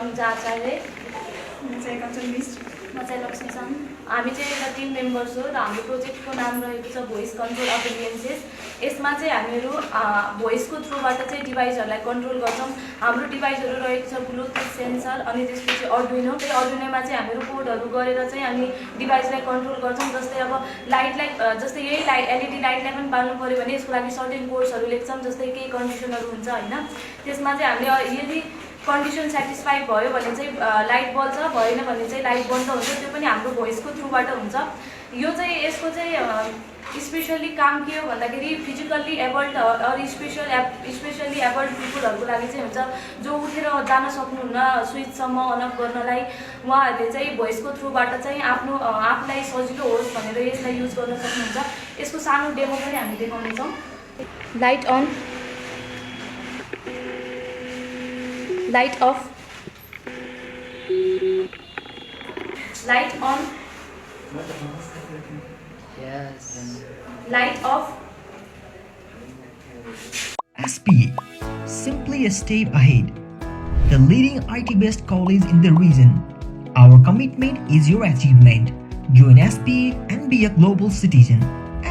अनुजा आचार्य हामी चाहिँ एउटा टिम मेम्बर्स हो र हाम्रो प्रोजेक्टको नाम रहेको छ भोइस कन्ट्रोल अपेलियन्सेस। यसमा चाहिँ हामीहरू भोइसको थ्रुबाट चाहिँ डिभाइसहरूलाई कन्ट्रोल गर्छौँ। हाम्रो डिभाइसहरू रहेको छ ब्लुटुथ सेन्सर अनि त्यसपछि अर्डुइनो। त्यही अर्डुइनोमा चाहिँ हामीहरू कोडहरू गरेर चाहिँ हामी डिभाइसलाई कन्ट्रोल गर्छौँ। जस्तै अब लाइटलाई जस्तै यही एलइडी लाइटलाई पनि बाल्नु पऱ्यो भने यसको लागि सर्टेन कोड्सहरू लेख्छौँ। जस्तै केही कन्डिसनहरू हुन्छ होइन, त्यसमा चाहिँ हामीले यदि कन्डिसन सेटिस्फाई भयो भने चाहिँ लाइट बल्छ, भएन भने चाहिँ लाइट बन्द हुन्छ। त्यो पनि हाम्रो भोइसको थ्रुबाट हुन्छ। यो चाहिँ यसको चाहिँ स्पेसल्ली काम के हो भन्दाखेरि फिजिकल्ली एबल्ड अरू स्पेसल्ली एबल्ड पिपुलहरूको लागि चाहिँ हुन्छ, जो उठेर जान सक्नुहुन्न स्विचसम्म अन अफ गर्नलाई। उहाँहरूले चाहिँ भोइसको थ्रुबाट चाहिँ आफूलाई सजिलो होस् भनेर यसलाई युज गर्न सक्नुहुन्छ। यसको सानो डेमो पनि हामी देखाउनेछौँ। Light on, light off, light on, light off. SPA, simply a step ahead. The leading IT-based college in the region. Our commitment is your achievement. Join SPA and be a global citizen.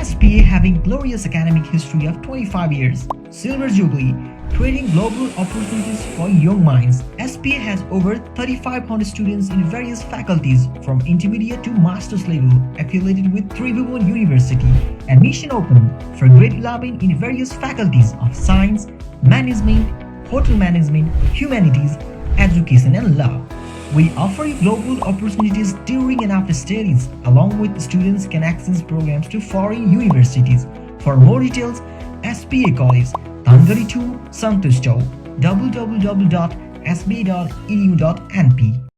SPA having glorious academic history of 25 years. Silver Jubilee, creating global opportunities for young minds. SPA has over 3,500 students in various faculties from intermediate to master's level, affiliated with Tribhuvan University. Admission open for grade 11 in various faculties of science, management, hotel management, humanities, education and law. We offer you global opportunities during and after studies, along with students can access programs to foreign universities. For more details, SPA College, धनगढ 2, Santosh Chowk, www.sba.edu.np.